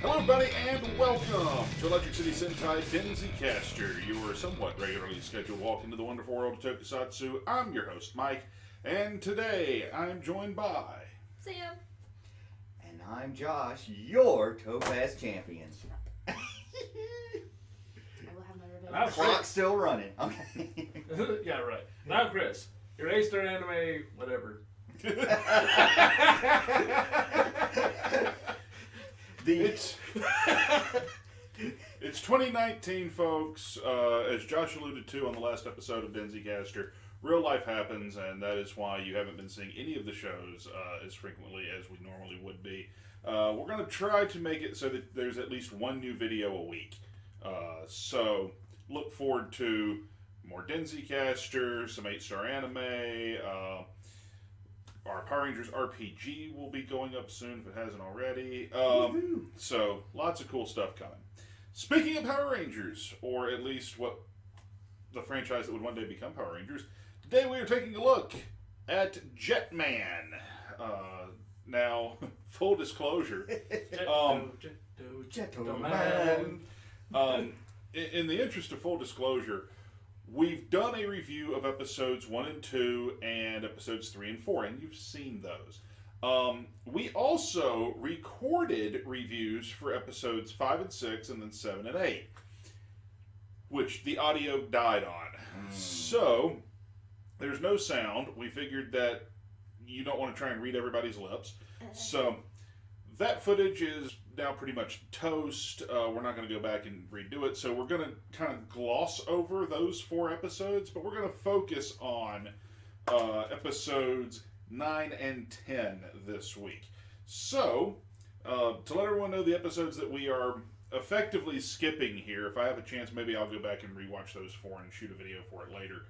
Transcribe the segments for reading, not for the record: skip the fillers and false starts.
Hello, everybody, and welcome to Electric City Sentai Denzicaster, your somewhat regularly scheduled walk into the wonderful world of Tokusatsu. I'm your host, Mike, and today I'm joined by Sam. And I'm Josh, your Topaz champion. I will have my revenge. I'm Clock's still running. Okay. Yeah, right. Now, Chris, your A-Star anime, whatever. It's 2019, folks. As Josh alluded to on the last episode of Denzicaster, real life happens, and that is why you haven't been seeing any of the shows as frequently as we normally would be. We're going to try to make it so that there's at least one new video a week. So look forward to more Denzicaster, some 8-star anime. Our Power Rangers RPG will be going up soon if it hasn't already. So, lots of cool stuff coming. Speaking of Power Rangers, or at least what the franchise that would one day become Power Rangers, today we are taking a look at Jetman. Now, full disclosure, Gentleman. in the interest of full disclosure, we've done a review of episodes 1 and 2 and episodes 3 and 4, and you've seen those. We also recorded reviews for episodes 5 and 6 and then 7 and 8, which the audio died on. So, there's no sound. We figured that you don't want to try and read everybody's lips. So, that footage is now pretty much toast. We're not going to go back and redo it. So we're going to kind of gloss over those 4 episodes, but we're going to focus on episodes 9 and 10 this week. So, to let everyone know the episodes that we are effectively skipping here, if I have a chance, maybe I'll go back and rewatch those 4 and shoot a video for it later.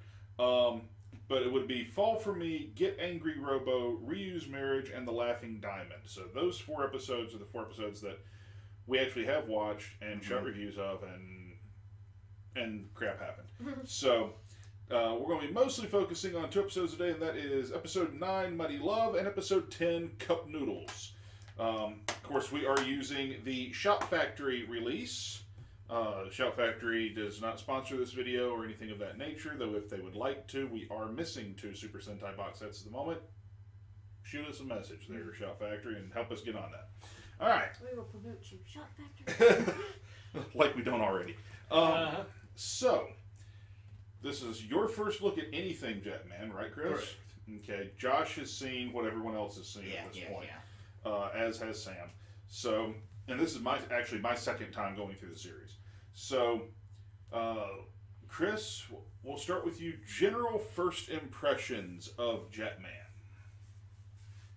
But it would be Fall for Me, Get Angry Robo, Ryu's Marriage, and The Laughing Diamond. So those 4 episodes are the 4 episodes that we actually have watched and shot reviews of, and crap happened. So we're going to be mostly focusing on 2 episodes a day, and that is episode 9, Muddy Love, and episode 10, Cup Noodles. Of course, we are using the Shout Factory release. Shout Factory does not sponsor this video or anything of that nature, though if they would like to, we are missing 2 Super Sentai box sets at the moment. Shoot us a message there, Shout Factory, and help us get on that. Alright. We will promote you. Shout Factory. Like we don't already. So, this is your first look at anything Jetman, right, Chris? Correct. Okay, Josh has seen what everyone else has seen at this point, as has Sam. So, and this is actually my second time going through the series. So, Chris, we'll start with you. General first impressions of Jetman.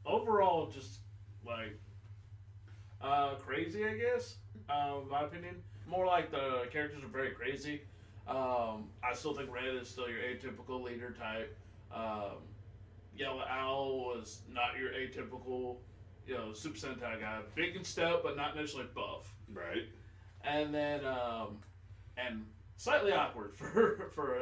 Overall, just like crazy, I guess. In my opinion, more like the characters are very crazy. I still think Red is still your atypical leader type. Yellow Owl was not your atypical, Super Sentai guy. Big and stout, but not necessarily buff. Right. And then, and slightly awkward for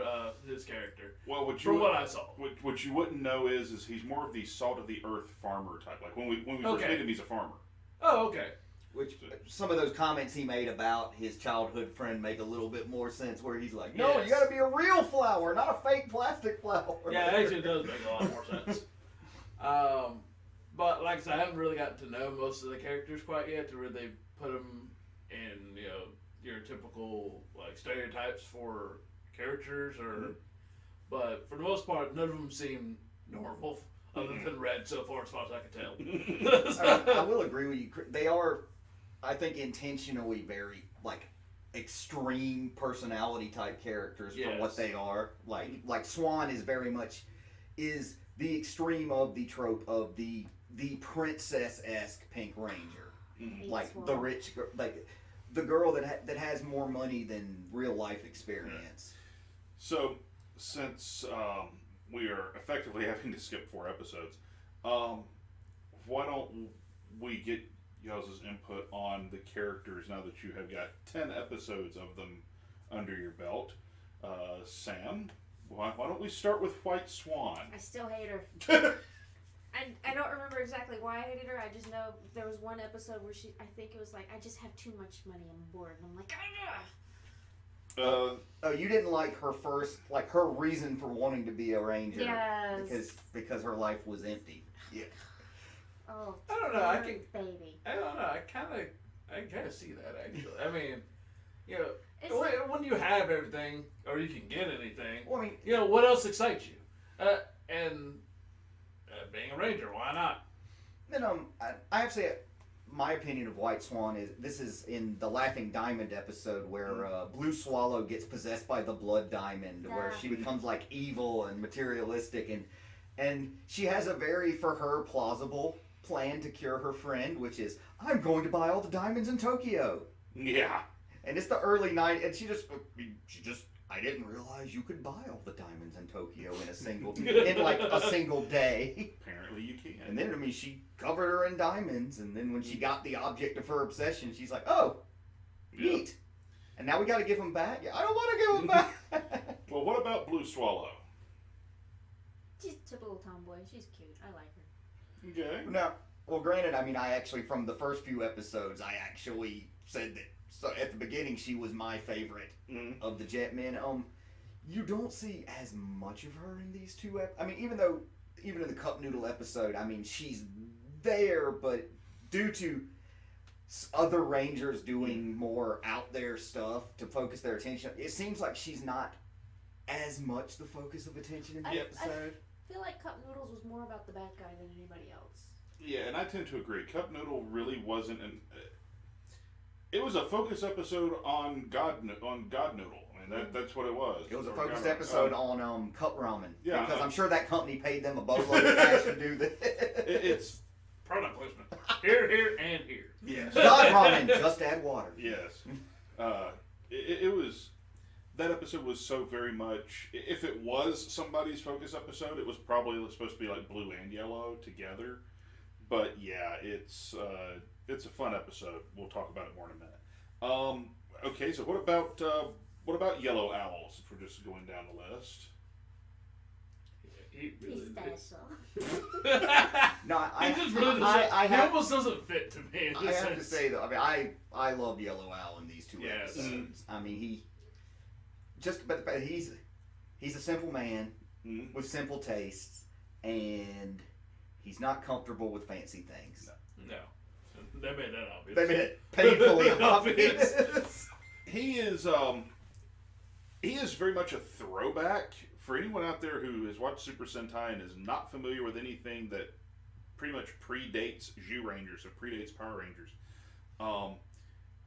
his character. Well, what I saw, what you wouldn't know is he's more of the salt of the earth farmer type. Like when we first meet him, he's a farmer. Oh, okay. Which some of those comments he made about his childhood friend make a little bit more sense. Where he's like, "No, you got to be a real flower, not a fake plastic flower." Yeah, it actually does make a lot more sense. But like I said, I haven't really gotten to know most of the characters quite yet, to where they put them in, your typical like stereotypes for characters, or. But for the most part, none of them seem normal, other than Red so far as I can tell. I will agree with you. They are, I think, intentionally very like extreme personality type characters for what they are. Like Swan is very much is the extreme of the trope of the princess-esque Pink Ranger, like Swan. The rich, like the girl that has more money than real life experience. So, since we are effectively having to skip 4 episodes, why don't we get y'all's input on the characters now that you have got 10 episodes of them under your belt? Sam, why don't we start with White Swan? I still hate her. I don't remember exactly why I hated her. I just know there was one episode where I think it was like, I just have too much money, I'm bored. And I'm like, oh, you didn't like her first, like her reason for wanting to be a ranger. yes. Because her life was empty. Yeah. Oh, I don't know. baby. I don't know. I kind of see that actually. I mean, you know, It's like, when you have everything or you can get anything, Well, I mean, you know, what else excites you? And being a ranger, why not? then I have to say, my opinion of White Swan is this is in the Laughing Diamond episode where Blue Swallow gets possessed by the Blood Diamond, where she becomes like evil and materialistic, and she has a very, for her, plausible plan to cure her friend, which is, I'm going to buy all the diamonds in Tokyo. Yeah. And it's the early night, and she just, I didn't realize you could buy all the diamonds in Tokyo in a single day. Apparently you can. And then, I mean, she covered her in diamonds, and then when she got the object of her obsession, she's like, oh, neat. And now we got to give them back? Yeah, I don't want to give them back. Well, what about Blue Swallow? she's a typical tomboy. She's cute. I like her. Okay. Now, well, granted, I mean, I actually, from the first few episodes, I actually said that, so at the beginning, she was my favorite of the Jetmen. You don't see as much of her in these two I mean, even in the Cup Noodle episode, I mean, she's there, but due to other Rangers doing more out there stuff to focus their attention, it seems like she's not as much the focus of attention in the episode. I feel like Cup Noodles was more about the bad guy than anybody else. Yeah, and I tend to agree. Cup Noodle really wasn't it was a focus episode on God Noodle. I mean, that's what it was. It was a Or focused God- episode on Cup Ramen. Yeah, Because I'm sure that company paid them a boatload of cash to do this. It's Product placement. Here, and here. yes. God Ramen, just add water. Yes. It was. That episode was so very much. If it was somebody's focus episode, it was probably supposed to be like Blue and Yellow together. But yeah, it's a fun episode. We'll talk about it more in a minute. Okay, so what about Yellow Owl? If we're just going down the list. He really He's special. No, he just really doesn't. I he have, almost doesn't fit to me. In I this have to sense. say though, I mean, I love Yellow Owl in these two Yes. episodes. I mean, but he's a simple man with simple tastes, and he's not comfortable with fancy things. No. They made that obvious. They made it painfully obvious. He is very much a throwback for anyone out there who has watched Super Sentai and is not familiar with anything that pretty much predates Zhu Rangers, or predates Power Rangers.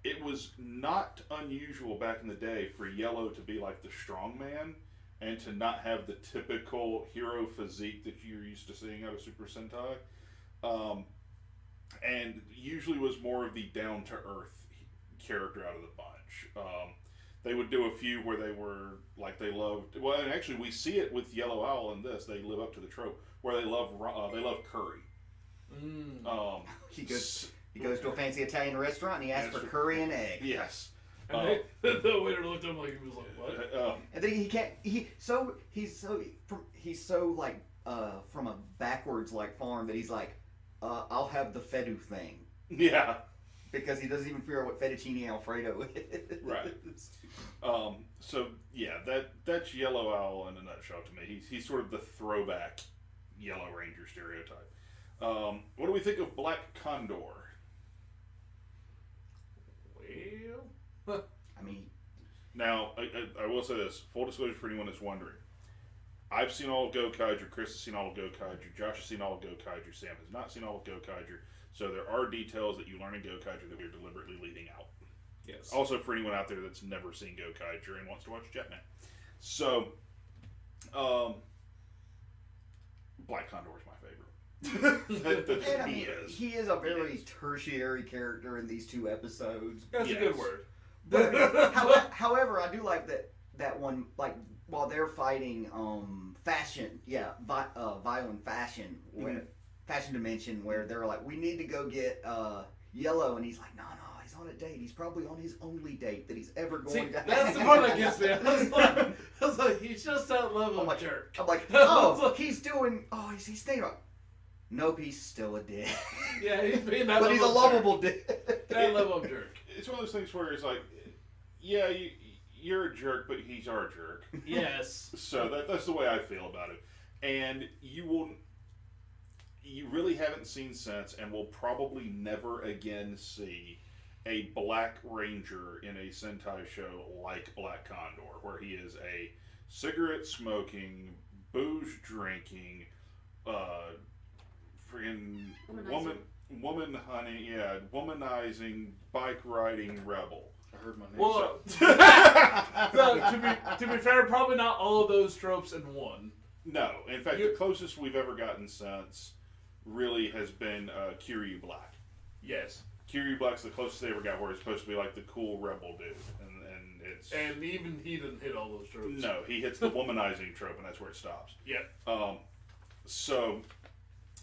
It was not unusual back in the day for Yellow to be like the strong man and to not have the typical hero physique that you're used to seeing out of Super Sentai. And usually was more of the down-to-earth character out of the bunch. They would do a few where they were like they loved. Well, and actually we see it with Yellow Owl in this. They live up to the trope where they love curry. He goes to a fancy Italian restaurant and he asks for curry and egg. Yes. And the waiter looked at him like he was like, "What?" And then he can't. He's so like from a backwards like farm that he's like, I'll have the Fedu thing. Yeah. Because he doesn't even figure out what fettuccine alfredo is. Right. So yeah, that's Yellow Owl in a nutshell to me. He's sort of the throwback Yellow Ranger stereotype. What do we think of Black Condor? Well, I mean, now I will say this: full disclosure for anyone that's wondering. I've seen all of Go Kaiju. Chris has seen all of Go Kaiju. Josh has seen all of Go Kaiju. Sam has not seen all of Go Kaiju. So there are details that you learn in Go Kaiju that we're deliberately leaving out. yes. Also, for anyone out there that's never seen Go Kaiju and wants to watch Jetman. So, Black Condor is my favorite. and I mean, he is a very tertiary character in these two episodes. That's a good word. But, however, I do like that one, like, while they're fighting fashion, violent fashion, fashion dimension, where they're like, we need to go get Yellow, and he's like, no, he's on a date. He's probably on his only date that he's ever going to have. That's the part that gets me. I was like, he's just that level of a jerk. I'm like, he's staying up. Nope, he's still a dick. Yeah, he's being that but he's a lovable dick. That level of jerk. It's one of those things where it's like, yeah, you're a jerk, but he's our jerk. Yes. So that's the way I feel about it. And you really haven't seen since, and will probably never again see a Black Ranger in a Sentai show like Black Condor, where he is a cigarette smoking, booze drinking, friggin' womanizing, bike riding rebel. I heard my name. Well, to be fair, probably not all of those tropes in one. No, in fact, the closest we've ever gotten since really has been Kiryu Black. Yes. Kiryu Black's the closest they ever got, where he's supposed to be like the cool rebel dude, and even he didn't hit all those tropes. No, he hits the womanizing trope, and that's where it stops. Yep. So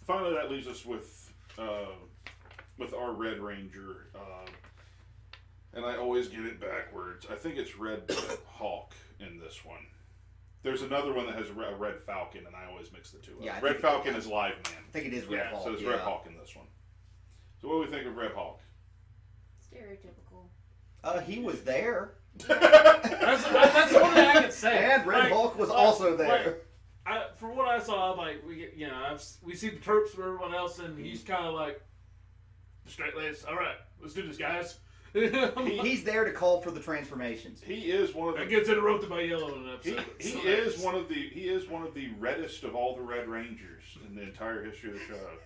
finally, that leaves us with our Red Ranger, and I always get it backwards. I think it's Red Hawk in this one. There's another one that has a Red Falcon, and I always mix the two up. Yeah, Red Falcon is Live Man. I think it is Red Hawk. So it's Red Hawk in this one. So what do we think of Red Hawk? Stereotypical. He was there. That's the only thing I can say. And Red Hawk was also there. From what I saw, we see the tropes from everyone else, and he's kind of like straight laced. All right, let's do this, guys. He's there to call for the transformations. He is one of the. That gets interrupted by Yellow in an episode. He is one of the reddest of all the Red Rangers in the entire history of the show.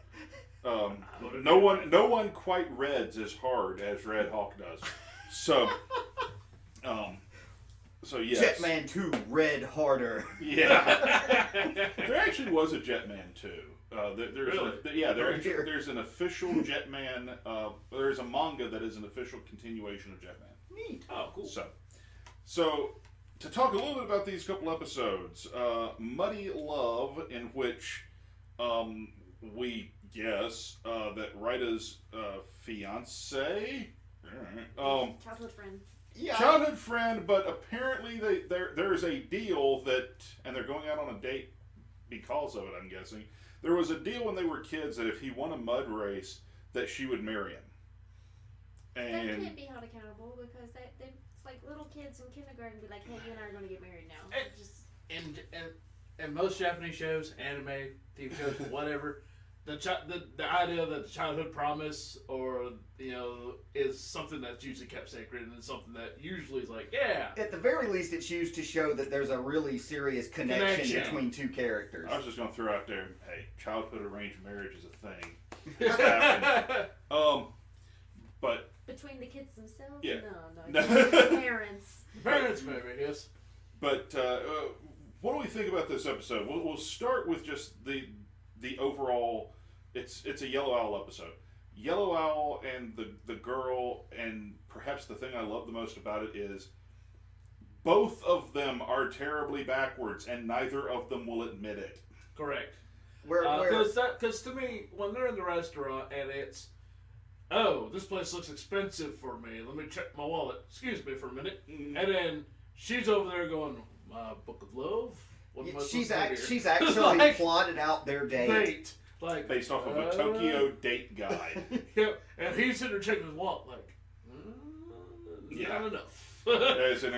No one quite reds as hard as Red Hawk does. So yes. Jetman 2, Red Harder. Yeah. There actually was a Jetman 2. Really? There's an official Jetman. There's a manga that is an official continuation of Jetman. Neat. Oh, cool. So to talk a little bit about these couple episodes, Muddy Love, in which we guess that Raita's fiance, Childhood friend. Yeah. childhood friend, but apparently there's a deal that, and they're going out on a date because of it, I'm guessing. There was a deal when they were kids that if he won a mud race, that she would marry him. They And can't be held accountable because it's like little kids in kindergarten be like, hey, you and I are going to get married now. In most Japanese shows, anime, TV shows, whatever, the idea that the childhood promise is something that's usually kept sacred, and it's something that usually is like, yeah. At the very least, it's used to show that there's a really serious connection between two characters. I was just going to throw out there, hey, childhood arranged marriage is a thing. It's happening. But Between the kids themselves? Yeah. No. The parents. Parents, maybe, yes. But what do we think about this episode? We'll start with just the overall. It's a Yellow Owl episode. Yellow Owl and the girl, and perhaps the thing I love the most about it is both of them are terribly backwards, and neither of them will admit it. Correct. Because to me, when they're in the restaurant and it's, oh, this place looks expensive for me. Let me check my wallet. Excuse me for a minute. Mm-hmm. And then she's over there going, my book of love? What am I she's supposed to do she's here?" actually Like, plot out their date. Like, Based off of a Tokyo date guide. Yeah, and he's sitting there checking his wallet like, not enough. Is it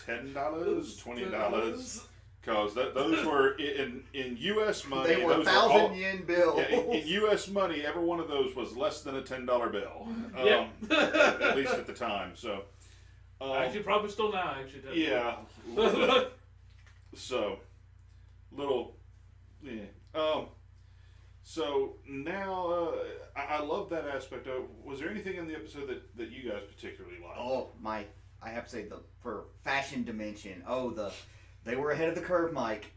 $10, $20? Because those were in U.S. money. They were those 1,000 yen bills. Yeah, in U.S. money, every one of those was less than a $10 bill. Yeah. At least at the time. So. Actually, probably still now. Actually. Yeah. So, little. Yeah. So now, I love that aspect of. Was there anything in the episode that you guys particularly liked? I have to say for fashion dimension. They were ahead of the curve, Mike.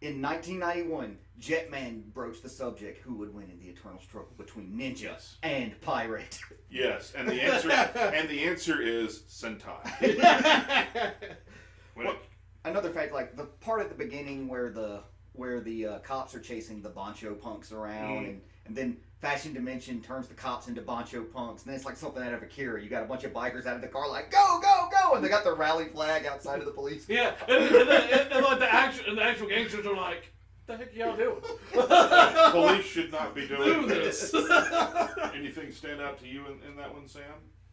In 1991, Jetman broached the subject: who would win in the eternal struggle between ninja and pirate? Yes, and the answer is Sentai. Another fact, like the part at the beginning where the cops are chasing the Bancho punks around, and then Fashion Dimension turns the cops into Bancho punks, and then it's like something out of Akira. You got a bunch of bikers out of the car like, go, go, go, and they got the rally flag outside of the police. Yeah, and like the actual gangsters are like, the heck y'all doing? Police should not be doing Do this. Anything stand out to you in that one, Sam?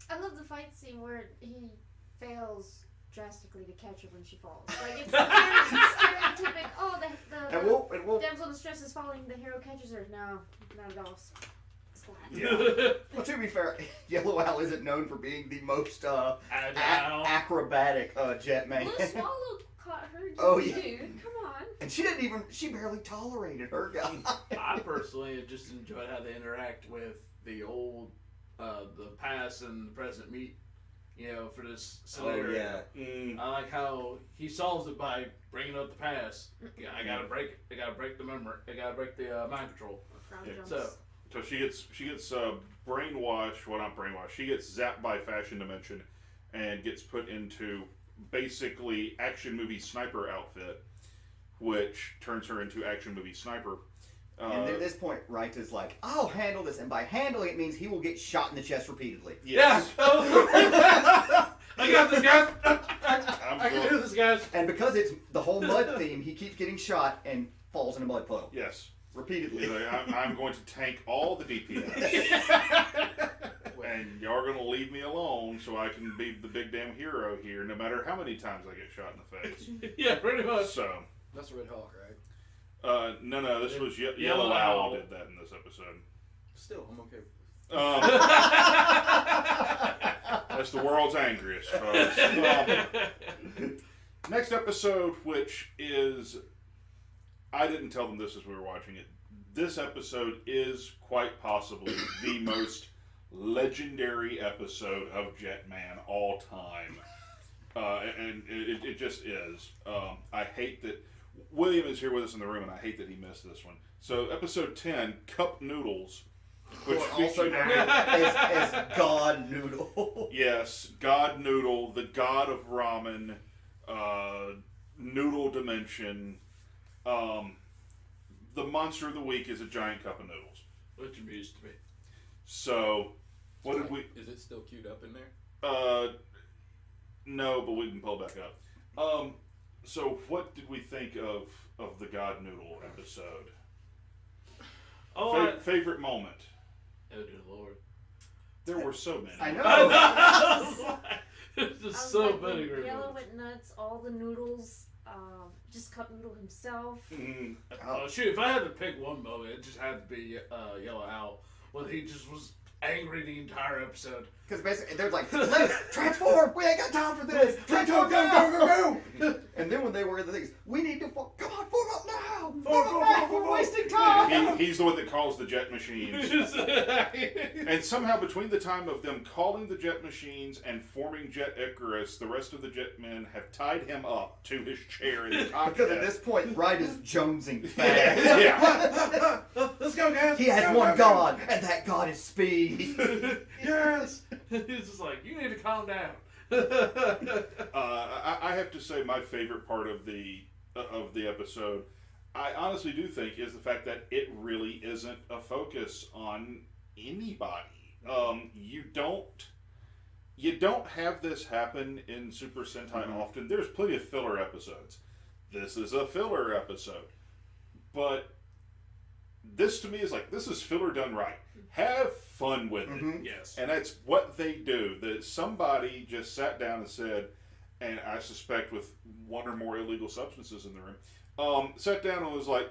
I love the fight scene where he fails drastically to catch her when she falls. Like, it's very stereotypic. Oh, the damsel in distress is falling, the hero catches her. No, not at all. Splat. Yeah. Well, to be fair, Yellow Owl isn't known for being the most Agile. acrobatic Jetman. Blue Swallow caught her, Oh, dude. yeah. Come on. And she barely tolerated her guy. I personally just enjoyed how they interact with the old, the past and the present meet, for this scenario. Oh, yeah. I like how he solves it by bringing up the past. Yeah, I gotta break the memory. I gotta break the mind control. Ground jumps. So she gets brainwashed. Well, not brainwashed. She gets zapped by Fashion Dimension, and gets put into basically action movie sniper outfit, which turns her into action movie sniper. And at this point, Wright is like, I'll handle this. And by handling it means he will get shot in the chest repeatedly. Yes. Yeah. I got this, guys. I can do this, guys. And because it's the whole mud theme, he keeps getting shot and falls in a mud puddle. Yes. Repeatedly. He's like, I'm going to tank all the DPS. And y'all are going to leave me alone so I can be the big damn hero here, no matter how many times I get shot in the face. Yeah, pretty much. So, That's Red Hawk, right? no, this was Yellow Yellow Owl Owl. did that in this episode. Still, I'm okay with this. That's the world's angriest, folks. Next episode, which is, I didn't tell them this as we were watching it. This episode is quite possibly the most legendary episode of Jetman all time. And it just is. I hate that William is here with us in the room, and I hate that he missed this one. So, episode 10, Cup Noodles, which Or also featured... known as God Noodle. Yes, God Noodle, the god of ramen, noodle dimension. The monster of the week is a giant cup of noodles. Which amused me. So, what did we... Is it still queued up in there? No, but we can pull it back up. So, what did we think of the God Noodle episode? Oh, Favorite moment? Oh, dear Lord. There were so many. I know. There's I just was so like, many when Yellow removals. went nuts, all the noodles, just Cup Noodle himself. Mhm. Oh, shoot, if I had to pick one moment, it just had to be Yellow Owl. When he just was angry the entire episode. Because basically, they're like, let's transform! We ain't got time for this! Transform, go! And then when they were the things, we need to, come on, form up now! Form up now! We're wasting time! He's the one that calls the jet machines. And somehow between the time of them calling the jet machines and forming Jet Icarus, the rest of the jetmen have tied him up to his chair in the cockpit. Because at this point, Wright is jonesing fast. Yeah. Let's go, guys! He has one god, and that god is speed. Yes! He's just like, you need to calm down. I have to say my favorite part of the episode, I honestly do think, is the fact that it really isn't a focus on anybody. You don't have this happen in Super Sentai often. There's plenty of filler episodes. This is a filler episode, but this to me is like, this is filler done right. Have fun with it. Yes. And that's what they do. That somebody just sat down and said, and I suspect with one or more illegal substances in the room, sat down and was like,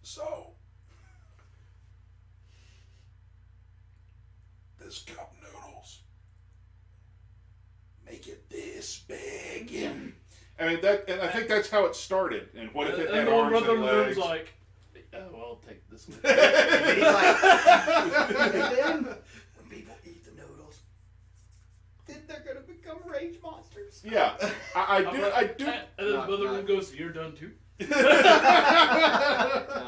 so, this cup noodles, make it this big. I mean, and I think that's how it started. And what if it had old arms brother and room's legs? like, oh, I'll take this one. And he's like, and then, when people eat the noodles, then they're going to become rage monsters. Yeah, I do. And then the brother room goes, you're done too? Nah,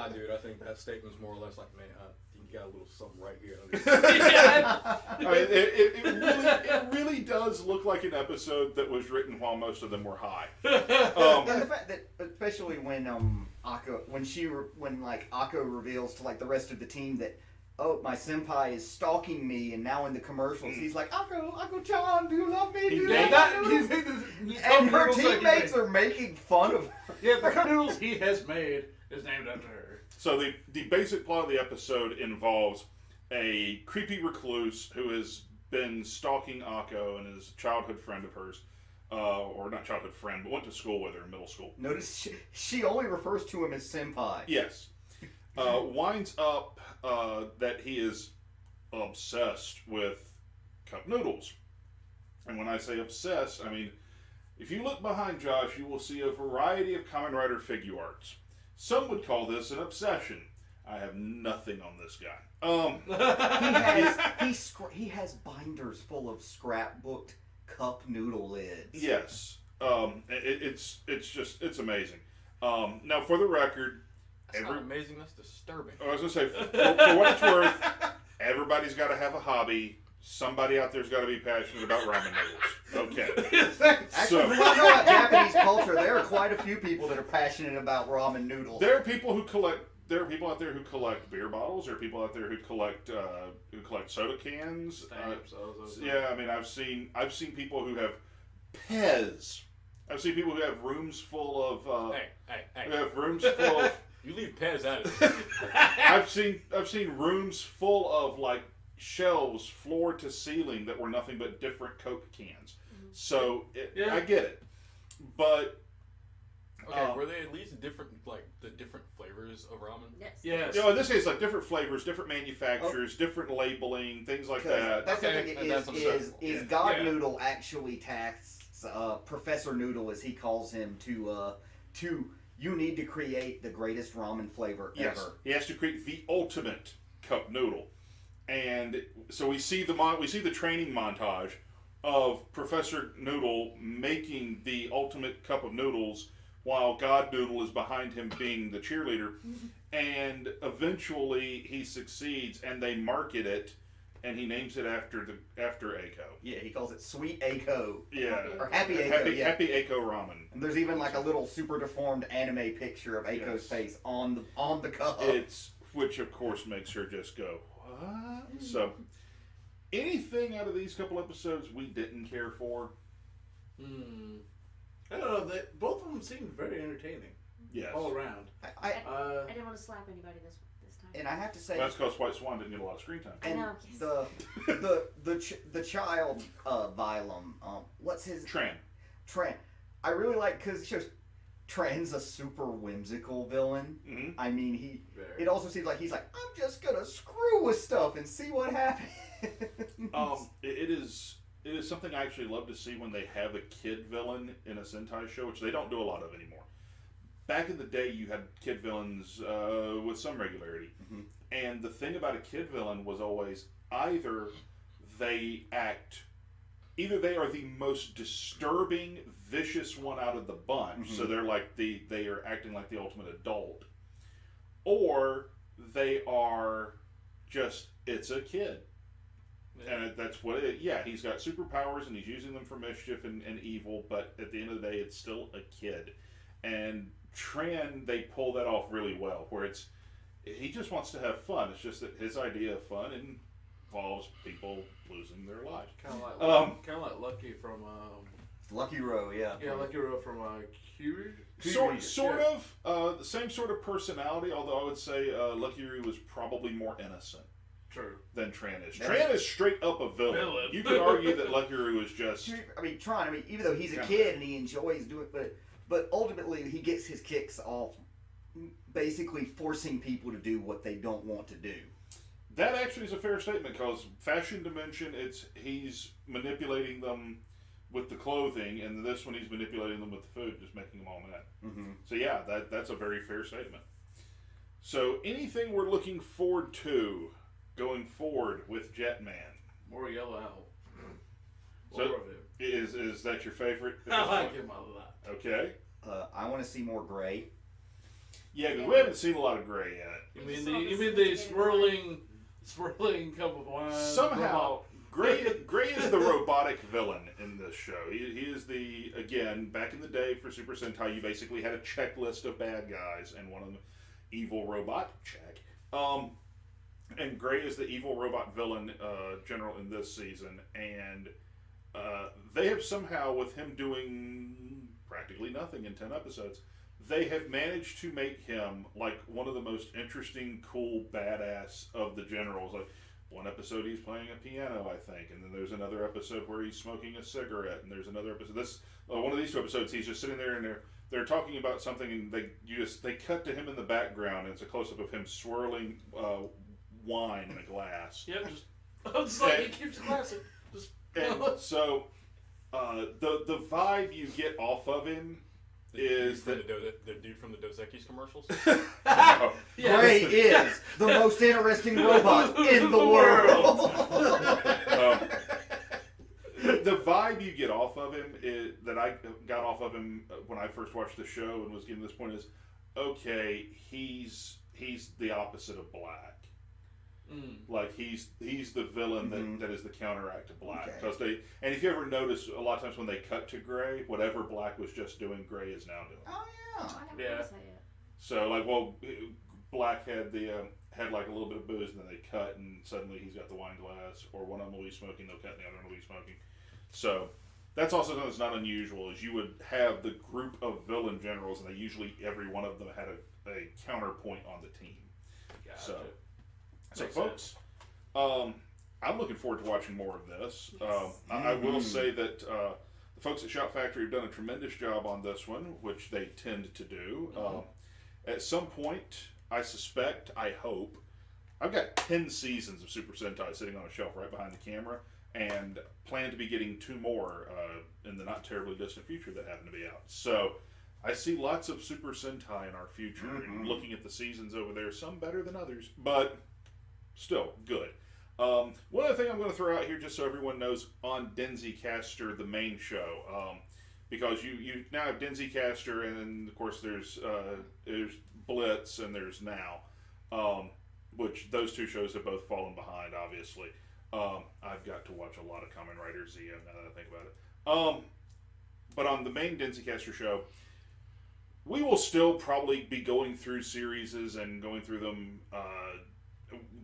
dude, I think that statement's more or less like, man, I think you got a little something right here. I mean, it really does look like an episode that was written while most of them were high. And the fact that, especially when Akko reveals to like the rest of the team that, oh, my senpai is stalking me, and now in the commercials he's like, Akko-chan, do you love me? Do you love me? And her teammates are making fun of her. Yeah, the cup noodles he has made is named after her. So the basic plot of the episode involves a creepy recluse who has been stalking Akko and is a childhood friend of hers. Or not childhood friend, but went to school with her in middle school. Notice she only refers to him as senpai. Yes. Winds up that he is obsessed with cup noodles. And when I say obsessed, I mean, if you look behind Josh, you will see a variety of Kamen Rider figure arts. Some would call this an obsession. I have nothing on this guy. He has binders full of scrapbooked cup noodle lids. Yes. It's amazing. Now, for the record, That's not amazing. That's disturbing. I was gonna say, for what it's worth, everybody's got to have a hobby. Somebody out there's got to be passionate about ramen noodles. Okay. Actually, from what I know about Japanese culture, there are quite a few people that are passionate about ramen noodles. There are people who collect. There are people out there who collect beer bottles. There are people out there who collect soda cans. Yeah, I mean, I've seen people who have Pez. I've seen people who have rooms full of. Who have rooms full of. You leave Pez out of it. I've seen rooms full of like shelves, floor to ceiling, that were nothing but different Coke cans. So I get it, but. Okay, were they at least different, like the different flavors of ramen? Yes. You know, in this case, like different flavors, different manufacturers, different labeling, things like that. That's the thing. Is God Noodle actually tasks Professor Noodle, as he calls him, to you need to create the greatest ramen flavor ever. He has to create the ultimate cup noodle, and so we see the training montage of Professor Noodle making the ultimate cup of noodles, while God Noodle is behind him being the cheerleader. And eventually he succeeds, and they market it, and he names it after Akko. Yeah, he calls it Sweet Akko. Yeah. Or Happy Akko. Happy Akko Ramen. And there's even like a little super deformed anime picture of Akko's face on the cup. Which of course makes her just go, what? So, anything out of these couple episodes we didn't care for? I don't know. Both of them seemed very entertaining. Yes. All around. I didn't want to slap anybody this time. And I have to say, that's because White Swan didn't get a lot of screen time. And the child Vilum, what's his Tran. I really like, because it shows Tran's a super whimsical villain. Mm-hmm. I mean, it also seems like he's like, I'm just gonna screw with stuff and see what happens. It is something I actually love to see when they have a kid villain in a Sentai show, which they don't do a lot of anymore. Back in the day, you had kid villains with some regularity. Mm-hmm. And the thing about a kid villain was always either they are the most disturbing, vicious one out of the bunch, so they're like they are acting like the ultimate adult, or they are just, it's a kid. And that's what he's got superpowers and he's using them for mischief and evil, but at the end of the day, it's still a kid. And Tran, they pull that off really well, where he just wants to have fun. It's just that his idea of fun involves people losing their lives. Kind of like Lucky from Lucky Row, yeah. Yeah, Lucky Row from Curie. Sort of the same sort of personality, although I would say Lucky Row was probably more innocent. True. Than Tran is. Tran is straight up a villain. You could argue that Lucky Row is just. I mean, even though he's a kid and he enjoys doing it, but ultimately he gets his kicks off basically forcing people to do what they don't want to do. That actually is a fair statement, because Fashion Dimension, he's manipulating them with the clothing, and this one he's manipulating them with the food, just making them all mad. Mm-hmm. So yeah, that's a very fair statement. So anything we're looking forward to going forward with Jetman? More Yellow Owl. So more of him. Is that your favorite? I like him a lot. Okay. I want to see more Gray. Yeah, because we haven't seen a lot of Gray yet. You mean the swirling cup of wine? Somehow, Gray is the robotic villain in this show. He is again, back in the day for Super Sentai, you basically had a checklist of bad guys, and one of them, evil robot, check. And Gray is the evil robot villain general in this season, and they have somehow, with him doing practically nothing in 10 episodes, they have managed to make him like one of the most interesting, cool, badass of the generals. Like, one episode he's playing a piano, I think, and then there's another episode where he's smoking a cigarette, and there's another episode. One of these 2 episodes, he's just sitting there and they're talking about something, and they cut to him in the background, and it's a close up of him swirling wine in a glass. Yep, just like he keeps classic. And so the vibe you get off of him is that the dude from the Dos Equis commercials. Oh, Gray is the most interesting robot in the world. The vibe you get off of him that I got off of him when I first watched the show and was getting to this point is, okay, he's the opposite of Black. Like he's the villain that is the counteract to Black. Because and if you ever notice, a lot of times when they cut to Gray, whatever Black was just doing, Gray is now doing. Oh I haven't noticed that yet. So like, Black had had like a little bit of booze, and then they cut, and suddenly he's got the wine glass, or one of them will be smoking, they'll cut, and the other one will be smoking. So that's also something that's not unusual. Is you would have the group of villain generals, and they usually every one of them had a counterpoint on the team. Gotcha. So folks, I'm looking forward to watching more of this. Yes. I will say that the folks at Shout Factory have done a tremendous job on this one, which they tend to do. At some point, I suspect, I hope, I've got 10 seasons of Super Sentai sitting on a shelf right behind the camera, and plan to be getting 2 more in the not terribly distant future that happen to be out. So I see lots of Super Sentai in our future, and looking at the seasons over there, some better than others, but still good. One other thing I'm going to throw out here, just so everyone knows, on Denzicaster, the main show, because you now have Denzicaster, and then of course there's Blitz, and there's Now, which those 2 shows have both fallen behind, obviously. I've got to watch a lot of Kamen Rider ZM now that I think about it. But on the main Denzicaster show, we will still probably be going through series and going through them,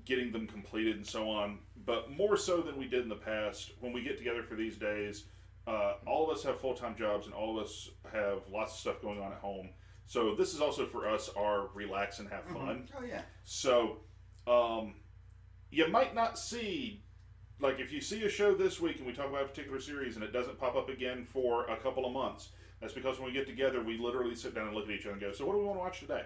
getting them completed and so on, but more so than we did in the past. When we get together for these days, all of us have full-time jobs, and all of us have lots of stuff going on at home. So this is also for us our relax and have fun. Oh yeah. So you might not see, like if you see a show this week and we talk about a particular series and it doesn't pop up again for a couple of months, that's because when we get together, we literally sit down and look at each other and go, so what do we want to watch today?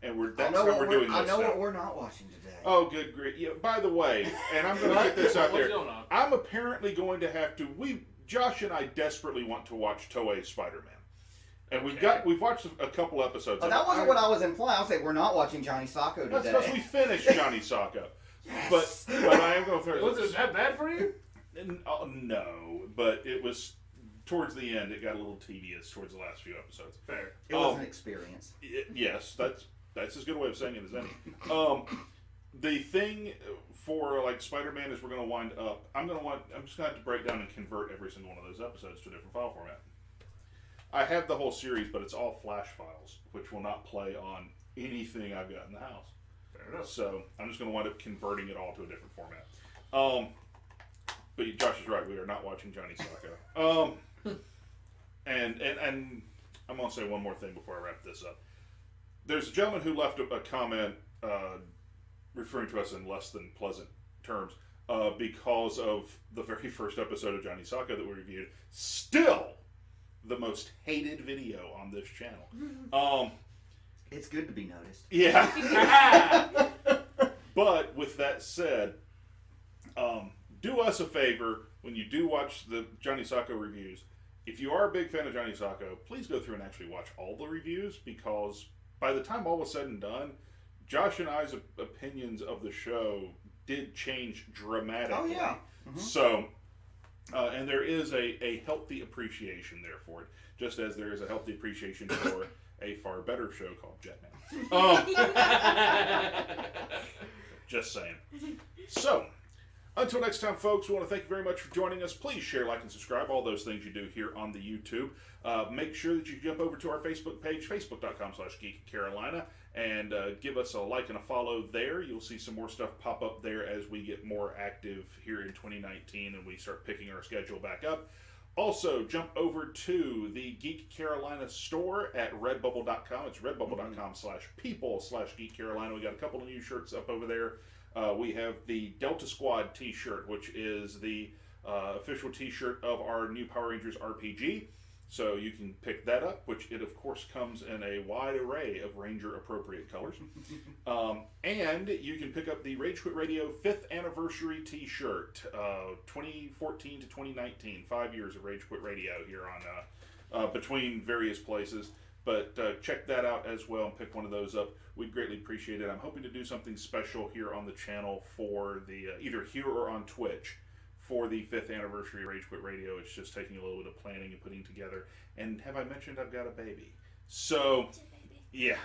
And that's how we're doing this. I know what we're not watching today. Oh, good grief. Yeah, by the way, and I'm going to get this out there, I'm apparently going to have to, Josh and I desperately want to watch Toei's Spider-Man. And we've watched a couple episodes. Oh, that wasn't what I was implying. I'll say we're not watching Johnny Sacco today. That's because we finished Johnny Sacco. Yes. But I am going to throw. Was it that bad for you? No, but it was towards the end. It got a little tedious towards the last few episodes. Fair. It was an experience. Yes, that's as good a way of saying it as any. The thing for like Spider-Man is we're going to wind up. I'm just going to have to break down and convert every single one of those episodes to a different file format. I have the whole series, but it's all Flash files, which will not play on anything I've got in the house. Fair enough. So I'm just going to wind up converting it all to a different format. But Josh is right. We are not watching Johnny Sacco. And I'm going to say one more thing before I wrap this up. There's a gentleman who left a comment referring to us in less than pleasant terms because of the very first episode of Johnny Sacco that we reviewed. Still the most hated video on this channel. It's good to be noticed. Yeah. But with that said, do us a favor when you do watch the Johnny Sacco reviews. If you are a big fan of Johnny Sacco, please go through and actually watch all the reviews, because by the time all was said and done, Josh and I's opinions of the show did change dramatically. Oh yeah. So, and there is a healthy appreciation there for it, just as there is a healthy appreciation for a far better show called Jetman. Just saying. So, until next time, folks, we want to thank you very much for joining us. Please share, like, and subscribe. All those things you do here on the YouTube. Make sure that you jump over to our Facebook page, facebook.com/GeekCarolina, and give us a like and a follow there. You'll see some more stuff pop up there as we get more active here in 2019 and we start picking our schedule back up. Also, jump over to the Geek Carolina store at redbubble.com. It's redbubble.com/people/Geek Carolina. We got a couple of new shirts up over there. We have the Delta Squad t-shirt, which is the official t-shirt of our new Power Rangers RPG. So you can pick that up, which it of course comes in a wide array of Ranger appropriate colors. And you can pick up the Rage Quit Radio 5th anniversary t-shirt, 2014 to 2019, 5 years of Rage Quit Radio here on between various places. But check that out as well and pick one of those up. We'd greatly appreciate it. I'm hoping to do something special here on the channel for the either here or on Twitch for the 5th anniversary of Rage Quit Radio. It's just taking a little bit of planning and putting together. And have I mentioned I've got a baby? So, yeah.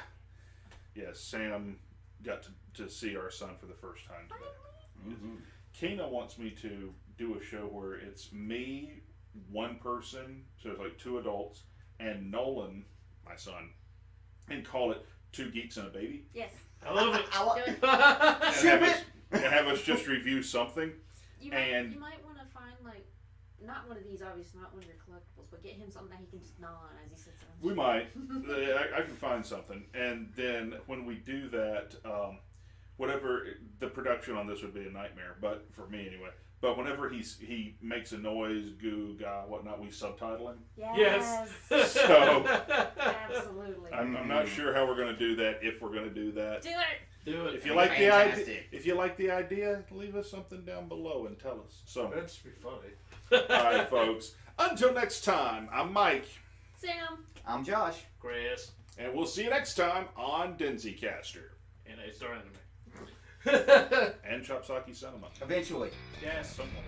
Yes, Sam got to see our son for the first time today. Mm-hmm. Kana wants me to do a show where it's me, one person, so it's like 2 adults, and Nolan, my son, and call it 2 Geeks and a Baby. Yes. I love it. And have us just review something. You might want to find, like, not one of these, obviously, not one of your collectibles, but get him something that he can just gnaw on as he sits on. We might. I can find something. And then when we do that, whatever, the production on this would be a nightmare, but for me anyway. But whenever he makes a noise, goo, ga, whatnot, we subtitle him. Yes. So, absolutely. I'm not sure how we're going to do that, if we're going to do that. Do it. Do it. If you like the idea, leave us something down below and tell us. So that'd be funny. all right, folks. Until next time, I'm Mike. Sam. I'm Josh. Chris. And we'll see you next time on Denzicaster. And a star anime. And Chopsaki Cinema. Eventually. Yes. Someone.